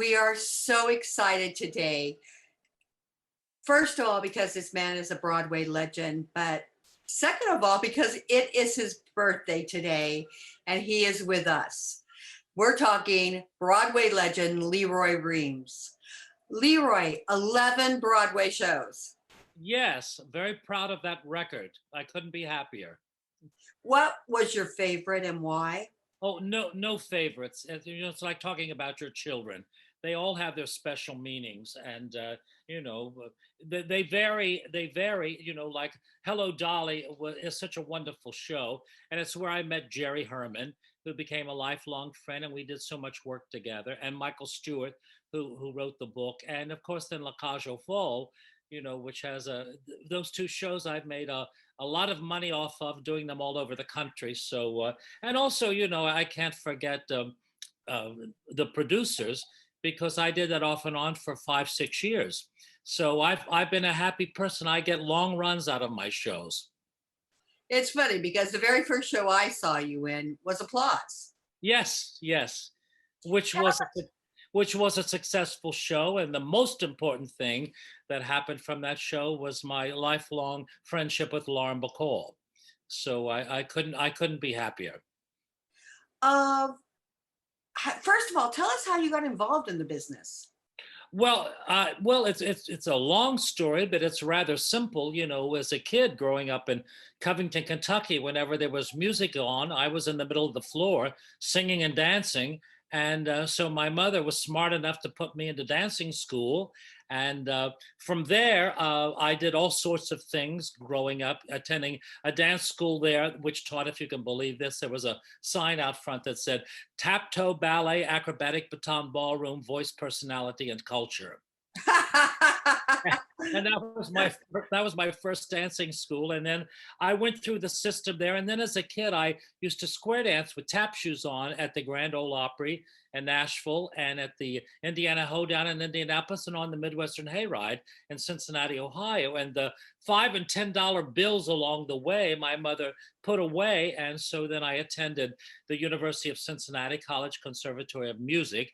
We are so excited today. First of all, because this man is a Broadway legend, but second of all, because it is his birthday today and he is with us. We're talking Broadway legend Leroy Reams. Leroy, 11 Broadway shows. Yes, very proud of that record. I couldn't be happier. What was your favorite and why? Oh, no favorites. It's like talking about your children. They all have their special meanings, and you know, they vary. They vary. Like Hello Dolly is such a wonderful show, and it's where I met Jerry Herman, who became a lifelong friend, and we did so much work together. And Michael Stewart, who wrote the book, and of course then La Cage aux Folles, which has those two shows I've made a lot of money off of doing them all over the country. So and also, I can't forget uh, the producers because I did that off and on for 5, 6 years. So I've been a happy person. I get long runs out of my shows. It's funny because the very first show I saw you in was Applause. Yes, yes, which was which was a successful show, and the most important thing that happened from that show was my lifelong friendship with Lauren Bacall. So I couldn't be happier. Uh, First of all, tell us how you got involved in the business. Well, it's a long story, but it's rather simple. As a kid growing up in Covington, Kentucky, whenever there was music on, I was in the middle of the floor singing and dancing, and so my mother was smart enough to put me into dancing school, and from there, I did all sorts of things growing up, attending a dance school there, which taught, if you can believe this, there was a sign out front that said tap toe ballet, acrobatic baton ballroom, voice personality, and culture. And that was my first dancing school, and then I went through the system there, and then as a kid I used to square dance with tap shoes on at the Grand Ole Opry in Nashville, and at the Indiana Hoedown in Indianapolis, and on the Midwestern Hayride in Cincinnati, Ohio. And the $5 and $10 bills along the way my mother put away, and so then I attended the University of Cincinnati College Conservatory of Music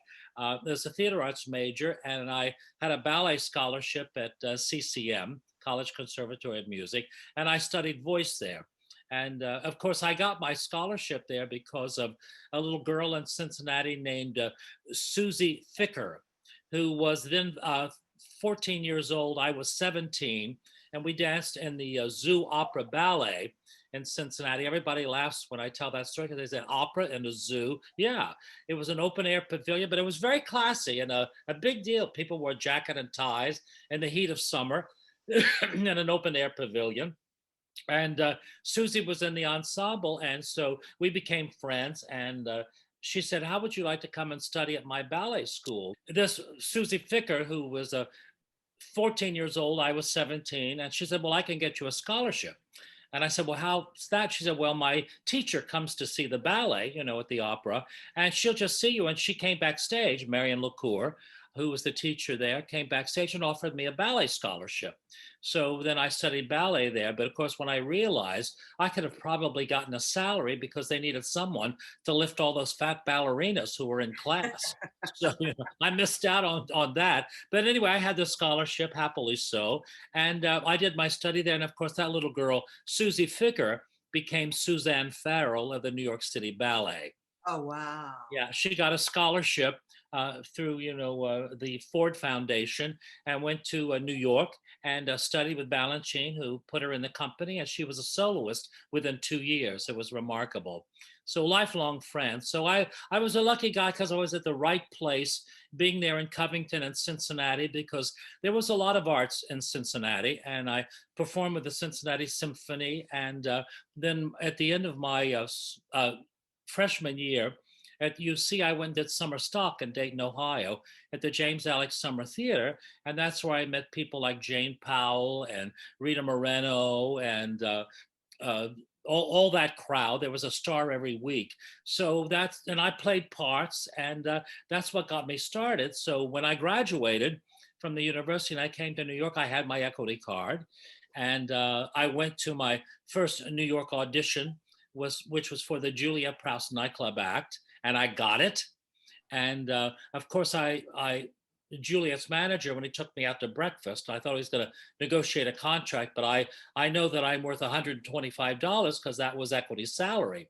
as a theater arts major, and I had a ballet scholarship at CCM, College Conservatory of Music, and I studied voice there. And of course, I got my scholarship there because of a little girl in Cincinnati named Susie Ficker, who was then 14 years old. I was 17, and we danced in the Zoo Opera Ballet in Cincinnati. Everybody laughs when I tell that story because they say opera and a zoo. Yeah, it was an open air pavilion, but it was very classy and a big deal. People wore jacket and ties in the heat of summer in an open air pavilion. And Susie was in the ensemble, and so we became friends. And she said, "How would you like to come and study at my ballet school?" This Susie Ficker, who was 14 years old, I was 17, and she said, "Well, I can get you a scholarship." And I said, "Well, how's that?" She said, "Well, my teacher comes to see the ballet, at the opera, and she'll just see you." And she came backstage, Marion LaCour, who was the teacher there, came backstage and offered me a ballet scholarship. So then I studied ballet there. But of course, when I realized I could have probably gotten a salary because they needed someone to lift all those fat ballerinas who were in class. So I missed out on that. But anyway, I had the scholarship, happily so. And I did my study there. And of course, that little girl, Susie Ficker, became Suzanne Farrell of the New York City Ballet. Oh, wow. Yeah, she got a scholarship through the Ford Foundation, and went to New York and studied with Balanchine, who put her in the company, and she was a soloist within 2 years. It was remarkable. So lifelong friends. So I was a lucky guy because I was at the right place, being there in Covington and Cincinnati, because there was a lot of arts in Cincinnati, and I performed with the Cincinnati Symphony. And then at the end of my freshman year at UC, I went and did summer stock in Dayton, Ohio, at the James Alex Summer Theater, and that's where I met people like Jane Powell and Rita Moreno and uh, all that crowd. There was a star every week, and I played parts, and that's what got me started. So when I graduated from the university and I came to New York, I had my equity card, and I went to my first New York audition, which was for the Julia Prowse Nightclub Act, and I got it. And of course, Juliet's manager, when he took me out to breakfast, I thought he was going to negotiate a contract, but I know that I'm worth $125 because that was Equity's salary.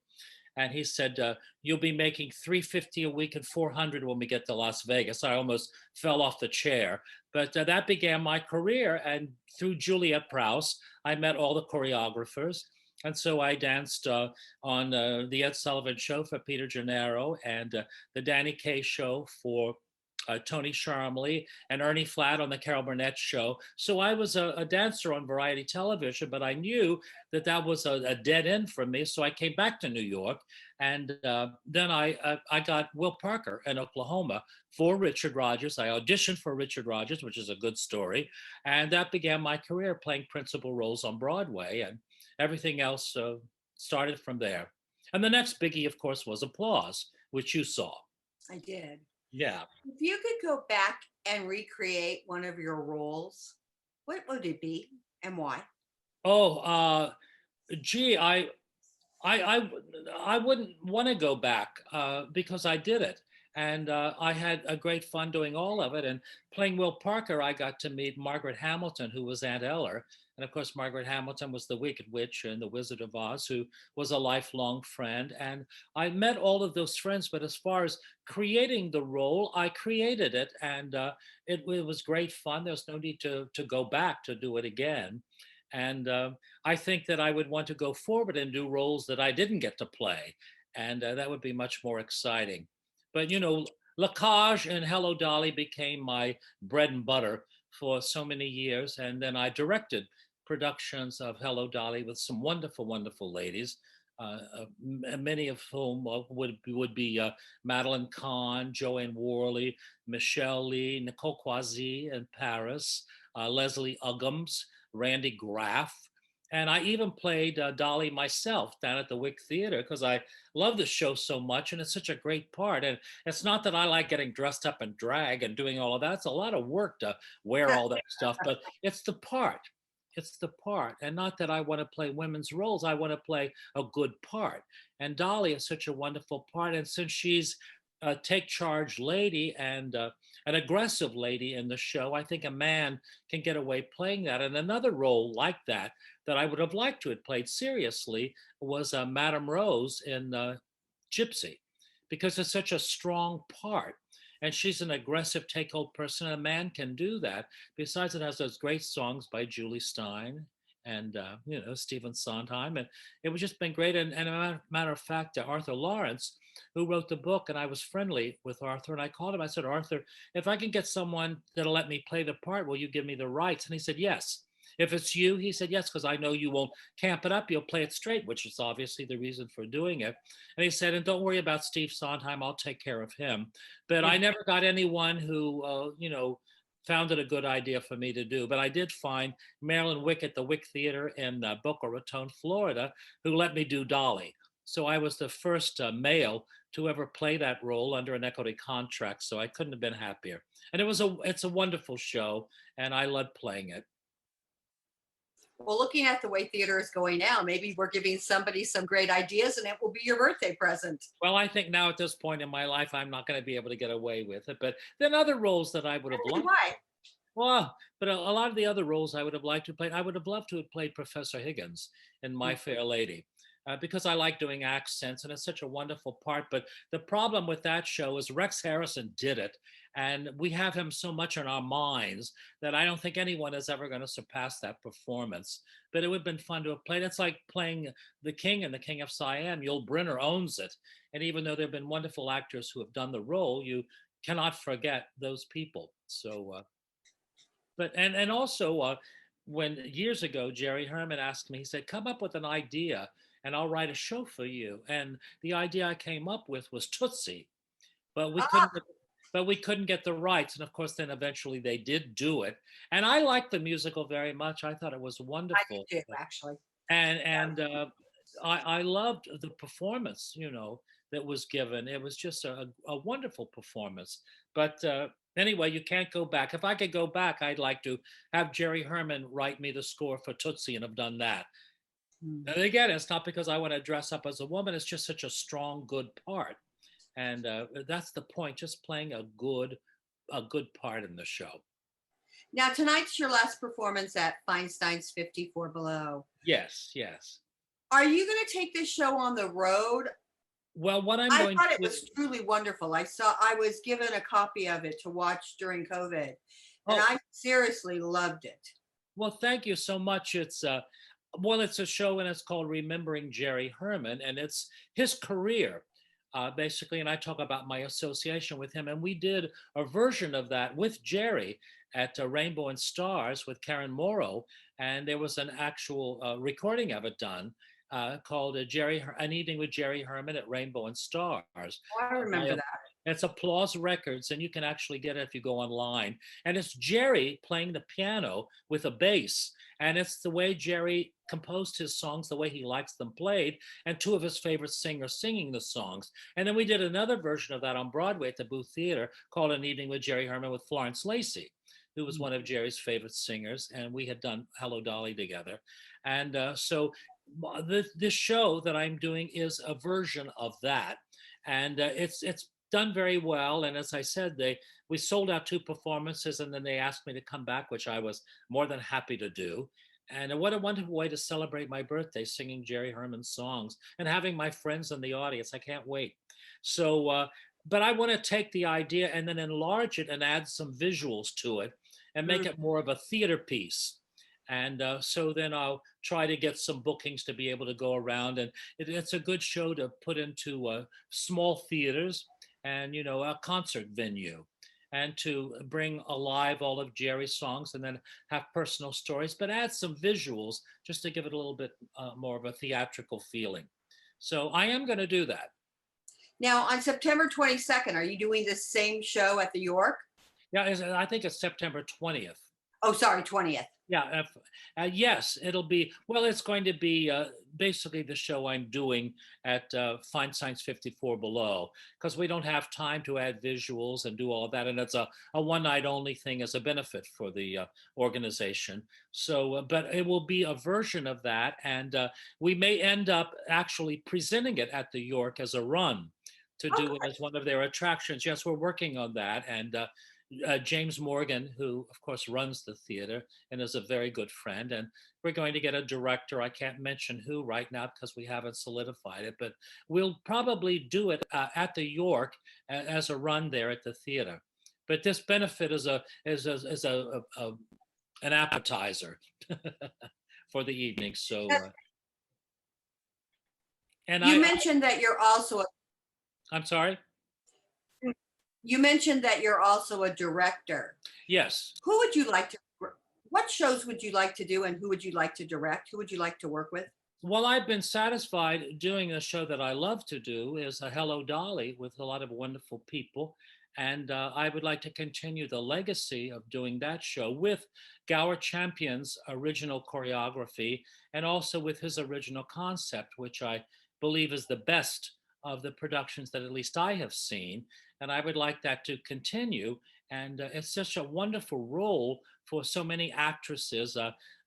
And he said, "You'll be making $350 a week and $400 when we get to Las Vegas." I almost fell off the chair, but that began my career. And through Juliet Prowse, I met all the choreographers, and so I danced on the Ed Sullivan Show for Peter Gennaro and the Danny Kaye Show for Tony Sharmley and Ernie Flatt on the Carol Burnett Show. So I was a dancer on variety television, but I knew that that was a dead end for me. So I came back to New York, and then I got Will Parker in Oklahoma for Richard Rodgers. I auditioned for Richard Rodgers, which is a good story, and that began my career playing principal roles on Broadway, and everything else started from there. And the next biggie, of course, was Applause, which you saw. I did. Yeah. If you could go back and recreate one of your roles, what would it be and why? Oh, gee, I, I wouldn't want to go back because I did it. And I had a great fun doing all of it. And playing Will Parker, I got to meet Margaret Hamilton, who was Aunt Eller. And of course, Margaret Hamilton was the Wicked Witch in The Wizard of Oz, who was a lifelong friend. And I met all of those friends. But as far as creating the role, I created it. And it was great fun. There's no need to go back to do it again. And I think that I would want to go forward and do roles that I didn't get to play. And that would be much more exciting. But, you know, Lacage and Hello Dolly became my bread and butter for so many years. And then I directed productions of Hello Dolly with some wonderful, wonderful ladies, many of whom would be Madeline Kahn, Joanne Worley, Michelle Lee, Nicole Quasi in Paris, Leslie Uggams, Randy Graff. And I even played Dolly myself down at the Wick Theater because I love the show so much and it's such a great part. And it's not that I like getting dressed up in drag and doing all of that. It's a lot of work to wear all that stuff, but it's the part. It's the part. And not that I want to play women's roles, I want to play a good part. And Dolly is such a wonderful part. And since she's a take charge lady and an aggressive lady in the show, I think a man can get away playing that. And another role like that I would have liked to have played seriously was Madame Rose in Gypsy, because it's such a strong part. And she's an aggressive take-hold person. A man can do that. Besides, it has those great songs by Julie Stein and Stephen Sondheim, and it was just been great. And a matter of fact, Arthur Lawrence, who wrote the book, and I was friendly with Arthur, and I called him. I said, "Arthur, if I can get someone that'll let me play the part, will you give me the rights?" And he said, "Yes." If it's you, he said, "Yes, because I know you won't camp it up. You'll play it straight," which is obviously the reason for doing it. And he said, "And don't worry about Steve Sondheim. I'll take care of him." But I never got anyone who, found it a good idea for me to do. But I did find Marilyn Wick at the Wick Theater in Boca Raton, Florida, who let me do Dolly. So I was the first male to ever play that role under an equity contract. So I couldn't have been happier. And it's a wonderful show, and I loved playing it. Well, looking at the way theater is going now, maybe we're giving somebody some great ideas and it will be your birthday present. Well, I think now at this point in my life, I'm not going to be able to get away with it. But then other roles that I would have liked. Why? Well, but a lot of the other roles I would have liked to play, I would have loved to have played Professor Higgins in My Fair Lady. Because I like doing accents and it's such a wonderful part. But the problem with that show is Rex Harrison did it. And we have him so much in our minds that I don't think anyone is ever going to surpass that performance. But it would have been fun to have played. It's like playing the King in The King of Siam. Yul Brynner owns it. And even though there have been wonderful actors who have done the role, you cannot forget those people. So, and also when years ago, Jerry Herman asked me, he said, "Come up with an idea and I'll write a show for you." And the idea I came up with was Tootsie, but we couldn't get the rights. And of course, then eventually they did do it. And I liked the musical very much. I thought it was wonderful. I did too, actually. And I loved the performance, that was given. It was just a wonderful performance. But anyway, you can't go back. If I could go back, I'd like to have Jerry Herman write me the score for Tootsie and have done that. And again, it's not because I want to dress up as a woman. It's just such a strong, good part. and that's the point. Just playing a good part in the show. Now, tonight's your last performance at Feinstein's 54 Below. Yes, yes. Are you going to take this show on the road? Well, what I'm I going thought it to was truly wonderful. I was given a copy of it to watch during COVID, and oh, I seriously loved it. well, thank you so much. It's a show and it's called Remembering Jerry Herman, and it's his career, basically. And I talk about my association with him, and we did a version of that with Jerry at Rainbow and Stars with Karen Morrow, and there was an actual recording of it done. Called An Evening with Jerry Herman at Rainbow and Stars. Oh, I remember that. It's Applause Records, and you can actually get it if you go online. And it's Jerry playing the piano with a bass. And it's the way Jerry composed his songs, the way he likes them played, and two of his favorite singers singing the songs. And then we did another version of that on Broadway at the Booth Theater called An Evening with Jerry Herman with Florence Lacey, who was one of Jerry's favorite singers. And we had done Hello Dolly together. And so this show that I'm doing is a version of that. And it's done very well. And as I said, we sold out two performances, and then they asked me to come back, which I was more than happy to do. And what a wonderful way to celebrate my birthday, singing Jerry Herman songs and having my friends in the audience. I can't wait. So, but I want to take the idea and then enlarge it and add some visuals to it and make it more of a theater piece. And so then I'll try to get some bookings to be able to go around. And it's a good show to put into small theaters and, a concert venue, and to bring alive all of Jerry's songs and then have personal stories, but add some visuals just to give it a little bit more of a theatrical feeling. So I am going to do that. Now, on September 22nd, are you doing the same show at the York? Yeah, I think it's September 20th. Oh, sorry, 20th. Yeah, yes, it's going to be basically the show I'm doing at Feinstein's 54 Below, because we don't have time to add visuals and do all of that. And it's a one night only thing as a benefit for the organization. So, but it will be a version of that. And we may end up actually presenting it at the York as a run to do it as one of their attractions. Yes, we're working on that. And James Morgan, who of course runs the theater and is a very good friend. And we're going to get a director. I can't mention who right now because we haven't solidified it, but we'll probably do it at the York as a run there at the theater. But this benefit is an appetizer for the evening. So, and you mentioned that you're also. I'm sorry. You mentioned that you're also a director. Yes. What shows would you like to do, and who would you like to direct? Who would you like to work with? Well, I've been satisfied doing a show that I love to do is a Hello Dolly with a lot of wonderful people. And I would like to continue the legacy of doing that show with Gower Champion's original choreography and also with his original concept, which I believe is the best of the productions that at least I have seen. And I would like that to continue. And it's such a wonderful role for so many actresses.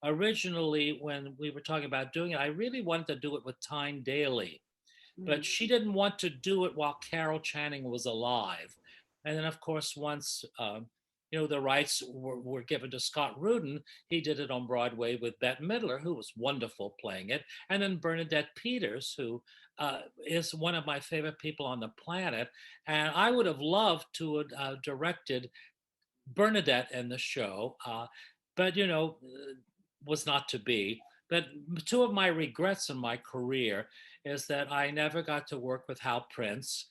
Originally, when we were talking about doing it, I really wanted to do it with Tyne Daly, but she didn't want to do it while Carol Channing was alive. And then, of course, once the rights were given to Scott Rudin, he did it on Broadway with Bette Midler, who was wonderful playing it, and then Bernadette Peters, who is one of my favorite people on the planet. And I would have loved to have directed Bernadette in the show, but was not to be. But two of my regrets in my career is that I never got to work with Hal Prince,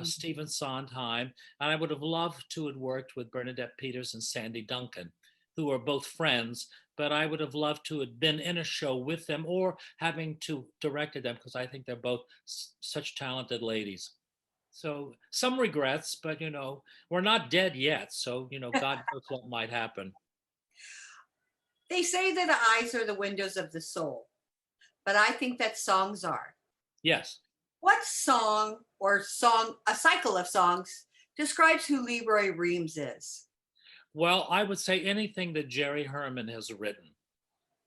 Stephen Sondheim, and I would have loved to have worked with Bernadette Peters and Sandy Duncan, who are both friends, but I would have loved to have been in a show with them or having to directed them because I think they're both such talented ladies. So some regrets, but we're not dead yet. So, God knows what might happen. They say that the eyes are the windows of the soul, but I think that songs are. Yes. What song or a cycle of songs describes who Roy Reams is? Well, I would say anything that Jerry Herman has written,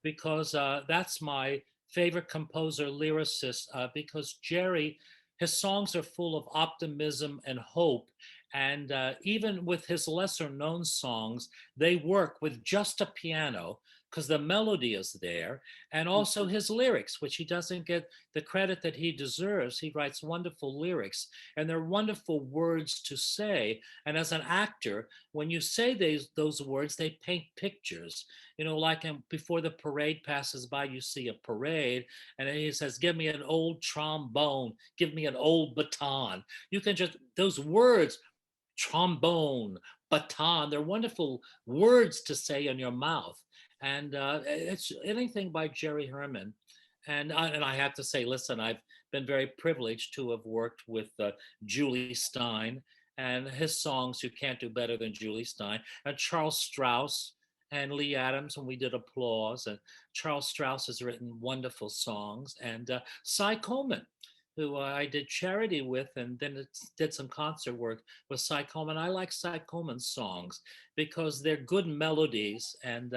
because that's my favorite composer lyricist, because Jerry his songs are full of optimism and hope. And even with his lesser known songs, they work with just a piano because the melody is there, and also his lyrics, which he doesn't get the credit that he deserves. He writes wonderful lyrics, and they're wonderful words to say. And as an actor, when you say those words, they paint pictures. Like before the parade passes by, you see a parade, and then he says, "Give me an old trombone, give me an old baton." You can just, those words, trombone, baton, they're wonderful words to say in your mouth. And it's anything by Jerry Herman. And I have to say, listen, I've been very privileged to have worked with Julie Stein, and his songs, you can't do better than Julie Stein, and Charles Strauss and Lee Adams when we did Applause. And Charles Strauss has written wonderful songs, and Cy Coleman, who I did charity with, and then did some concert work with Cy Coleman. I like Cy Coleman's songs because they're good melodies. And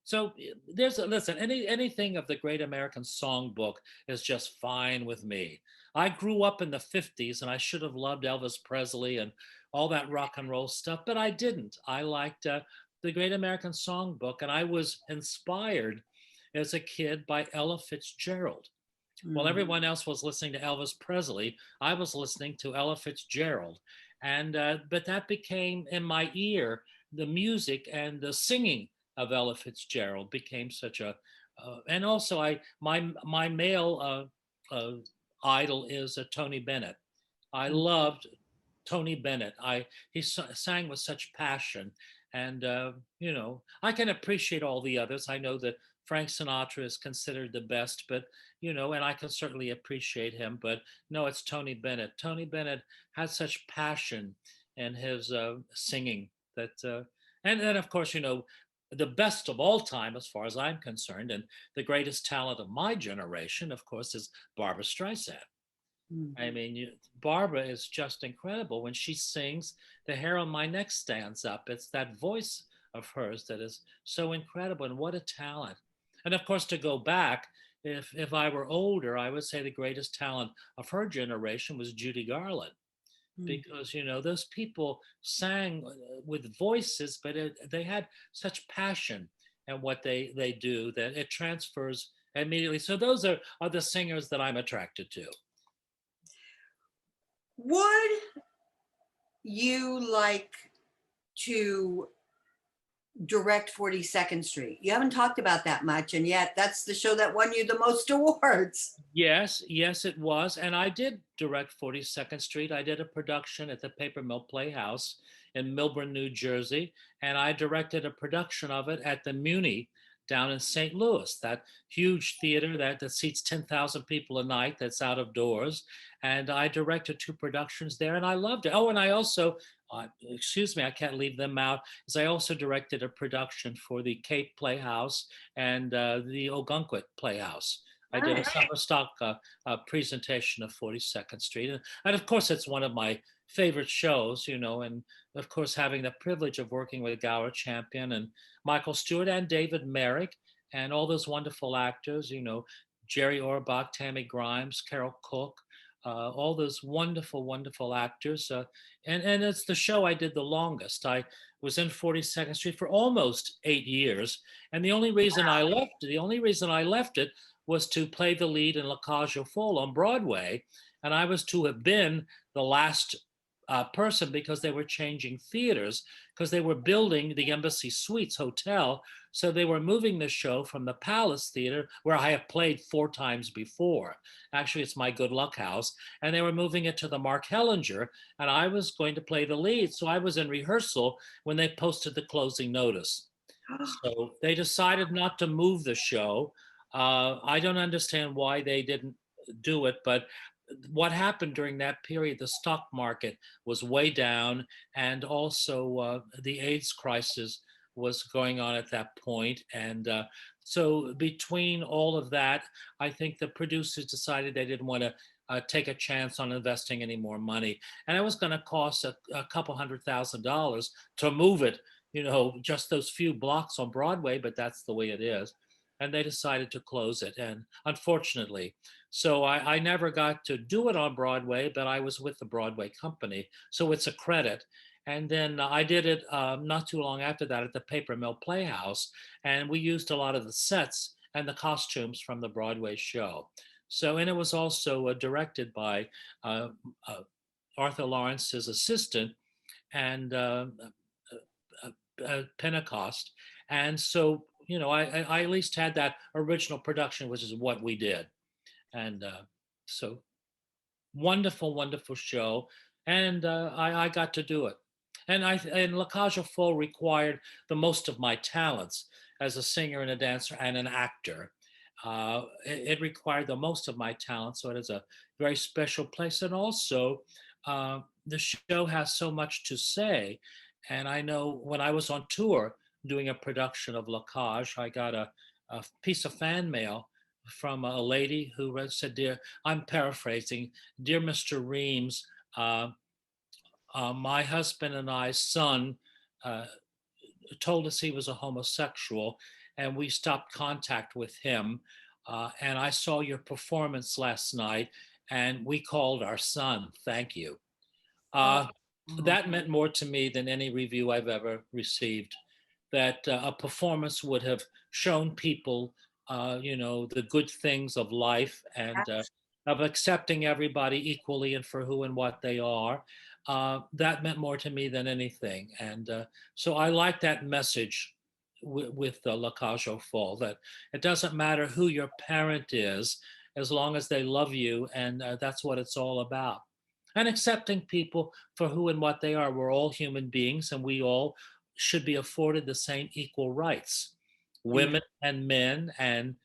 so listen, anything of the Great American Songbook is just fine with me. I grew up in the 50s, and I should have loved Elvis Presley and all that rock and roll stuff, but I didn't. I liked the Great American Songbook, and I was inspired as a kid by Ella Fitzgerald. While everyone else was listening to Elvis Presley, I was listening to Ella Fitzgerald. And but that became in my ear, the music and the singing of Ella Fitzgerald became such a and also my male idol is Tony Bennett. I loved Tony Bennett. He sang with such passion, and I can appreciate all the others. I know that Frank Sinatra is considered the best, but and I can certainly appreciate him. But no, it's Tony Bennett. Tony Bennett had such passion in his singing that, and then of course the best of all time, as far as I'm concerned, and the greatest talent of my generation, of course, is Barbra Streisand. I mean, Barbara is just incredible. When she sings, the hair on my neck stands up. It's that voice of hers that is so incredible, and what a talent. And of course, to go back, if I were older, I would say the greatest talent of her generation was Judy Garland, because those people sang with voices, but they had such passion in what they do that it transfers immediately. So those are the singers that I'm attracted to. Would you like to direct 42nd Street? You haven't talked about that much, and yet that's the show that won you the most awards. Yes, it was. And I did direct 42nd Street. I did a production at the Paper Mill Playhouse in Milburn, New Jersey, and I directed a production of it at the Muni down in St. Louis, that huge theater that seats 10,000 people a night, that's out of doors. And I directed 2 productions there, and I loved it. Oh, and I also, excuse me, I can't leave them out, as I also directed a production for the Cape Playhouse and the Ogunquit Playhouse. I did a summer stock presentation of 42nd Street. And of course, it's one of my favorite shows, and of course, having the privilege of working with Gower Champion and Michael Stewart and David Merrick and all those wonderful actors, Jerry Orbach, Tammy Grimes, Carol Cook, all those wonderful, wonderful actors. And it's the show I did the longest. I was in 42nd Street for almost 8 years. And the only reason I left it was to play the lead in La Cage aux Folles on Broadway. And I was to have been the last person, because they were changing theaters, because they were building the Embassy Suites Hotel. So they were moving the show from the Palace Theater, where I have played 4 times before. Actually, it's my Good Luck House. And they were moving it to the Mark Hellinger, and I was going to play the lead. So I was in rehearsal when they posted the closing notice. So they decided not to move the show. I don't understand why they didn't do it, but what happened during that period, the stock market was way down, and also the AIDS crisis was going on at that point. And so between all of that, I think the producers decided they didn't want to take a chance on investing any more money. And it was going to cost a couple $100,000 to move it, just those few blocks on Broadway, but that's the way it is. And they decided to close it. And unfortunately, So I never got to do it on Broadway, but I was with the Broadway company. So it's a credit. And then I did it not too long after that at the Paper Mill Playhouse. And we used a lot of the sets and the costumes from the Broadway show. So, and it was also directed by uh, uh, Arthur Lawrence's assistant and Pentecost. And so, I at least had that original production, which is what we did. And so wonderful, wonderful show. And I got to do it. And La Cage aux Folles required the most of my talents as a singer and a dancer and an actor. It required the most of my talent, so it is a very special place. And also, the show has so much to say. And I know when I was on tour doing a production of La Cage, I got a piece of fan mail from a lady who said, "Dear," I'm paraphrasing, "Dear Mr. Reams, uh, my husband and I's son uh, told us he was a homosexual, and we stopped contact with him. And I saw your performance last night, and we called our son. Thank you." Oh, Uh, that meant more to me than any review I've ever received. That a performance would have shown people, the good things of life and of accepting everybody equally and for who and what they are. That meant more to me than anything. And so I like that message with La Cage aux Folles, that it doesn't matter who your parent is, as long as they love you, and that's what it's all about. And accepting people for who and what they are. We're all human beings, and we all should be afforded the same equal rights. mm. Women and men, and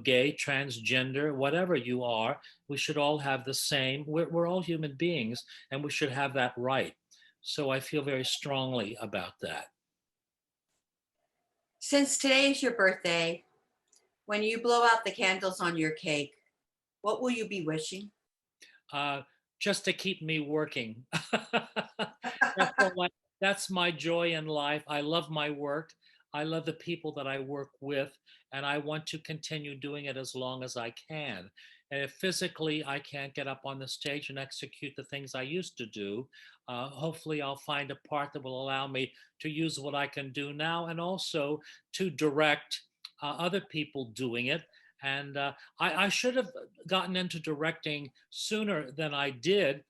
gay, transgender, whatever you are, we should all have the same. We're all human beings, and we should have that right. So I feel very strongly about that. Since today is your birthday, when you blow out the candles on your cake, what will you be wishing? uh, just to keep me working. that's, all that's my joy in life. I love my work. I love the people that I work with, and I want to continue doing it as long as I can. And if physically I can't get up on the stage and execute the things I used to do, hopefully I'll find a part that will allow me to use what I can do now, and also to direct other people doing it. And I should have gotten into directing sooner than I did,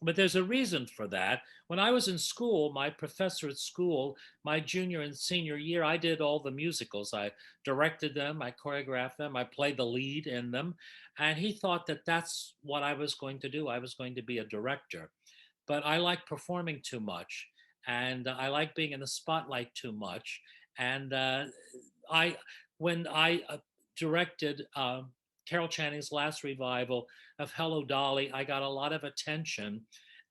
but there's a reason for that. When I was in school, my professor at school, my junior and senior year, I did all the musicals. I directed them, I choreographed them, I played the lead in them. And he thought that that's what I was going to do. I was going to be a director. But I like performing too much, and I like being in the spotlight too much. And I, when I directed Carol Channing's last revival of Hello Dolly, I got a lot of attention.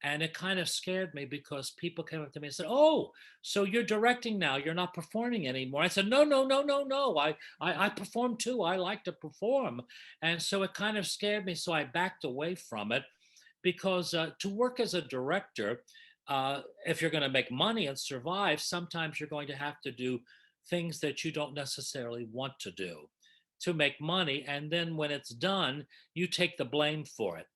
And it kind of scared me because people came up to me and said, "Oh, so you're directing now? You're not performing anymore?" I said, "No, no, no, no, no. I perform too. I like to perform." And so it kind of scared me. So I backed away from it, because to work as a director, if you're going to make money and survive, sometimes you're going to have to do things that you don't necessarily want to do to make money. And then when it's done, you take the blame for it.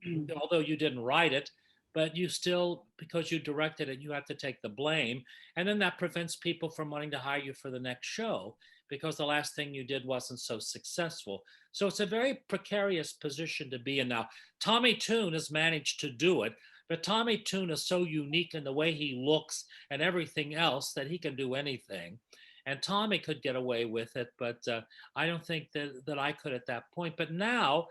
Mm. Although you didn't write it, but you still, because you directed it, you have to take the blame. And then that prevents people from wanting to hire you for the next show, because the last thing you did wasn't so successful. So it's a very precarious position to be in. Now, Tommy Tune has managed to do it, but Tommy Tune is so unique in the way he looks and everything else that he can do anything. And Tommy could get away with it, but I don't think that I could at that point. But now,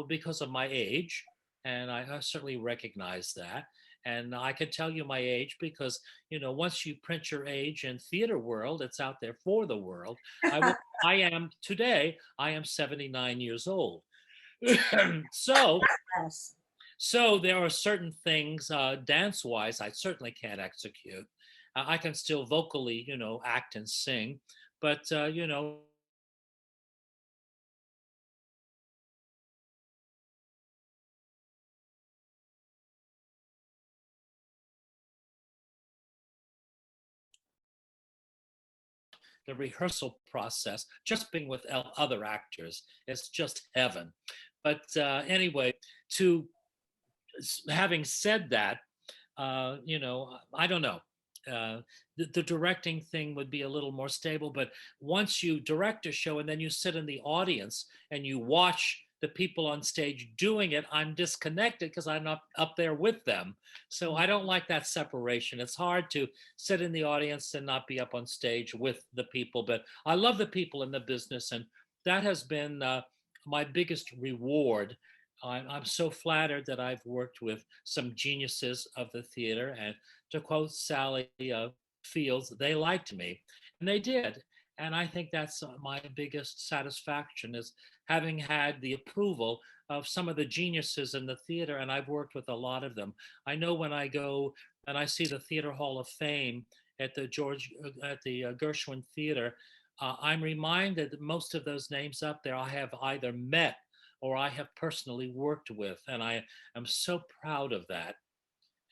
because of my age, and I certainly recognize that. And I can tell you my age because, once you print your age in theater world, it's out there for the world. I am today, I am 79 years old. so, Yes. so there are certain things, dance wise, I certainly can't execute. I can still vocally, act and sing, but, the rehearsal process, just being with other actors, it's just heaven. But anyway, to having said that, I don't know. The directing thing would be a little more stable, but once you direct a show and then you sit in the audience and you watch the people on stage doing it, I'm disconnected because I'm not up there with them. So I don't like that separation. It's hard to sit in the audience and not be up on stage with the people, but I love the people in the business, and that has been my biggest reward. I'm so flattered that I've worked with some geniuses of the theater. And to quote Sally Fields, they liked me, and they did. And I think that's my biggest satisfaction, is having had the approval of some of the geniuses in the theater. And I've worked with a lot of them. I know when I go and I see the Theater Hall of Fame at the Gershwin Theater, I'm reminded that most of those names up there I have either met or I have personally worked with. And I am so proud of that.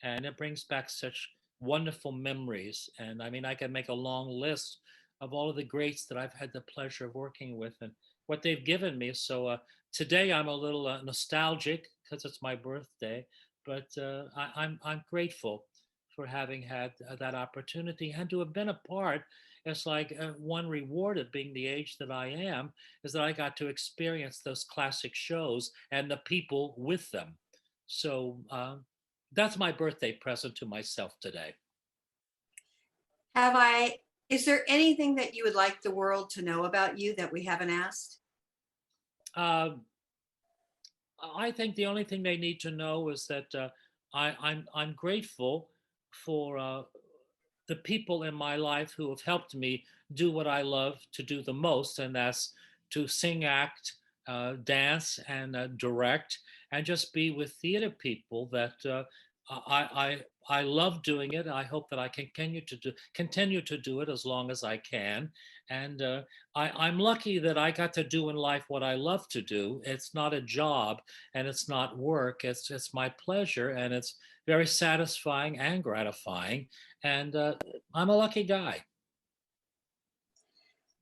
And it brings back such wonderful memories. And I mean, I can make a long list of all of the greats that I've had the pleasure of working with and what they've given me. So today I'm a little nostalgic because it's my birthday, but I'm grateful for having had that opportunity and to have been a part. It's like one reward of being the age that I am is that I got to experience those classic shows and the people with them. So that's my birthday present to myself today. Have I, is there anything that you would like the world to know about you that we haven't asked? Uh, I think the only thing they need to know is that I'm grateful for the people in my life who have helped me do what I love to do the most, and that's to sing, act, dance, and direct, and just be with theater people that I love doing it. I hope that I can continue to do it as long as I can. And I'm lucky that I got to do in life what I love to do. It's not a job and it's not work. It's my pleasure, and it's very satisfying and gratifying. And I'm a lucky guy.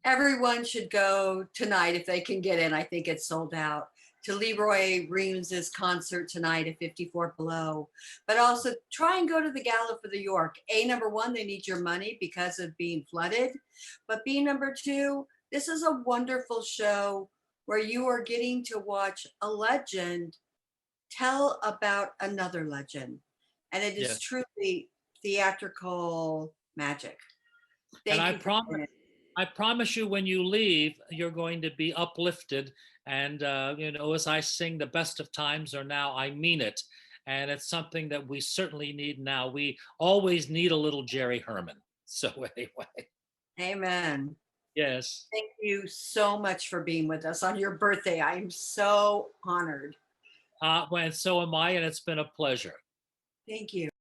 Everyone should go tonight if they can get in. I think it's sold out, to Leroy Reams's concert tonight at 54 Below. But also try and go to the Gala for the York. Number one, they need your money because of being flooded. But B, number two, this is a wonderful show where you are getting to watch a legend tell about another legend. And it is Yes. truly theatrical magic. And Thank you for doing it. I promise you, when you leave, you're going to be uplifted. And, as I sing, the best of times are now, I mean it. And it's something that we certainly need now. We always need a little Jerry Herman. So, anyway, Amen. yes. Thank you so much for being with us on your birthday. I am so honored. Well, and so am I, and it's been a pleasure. Thank you.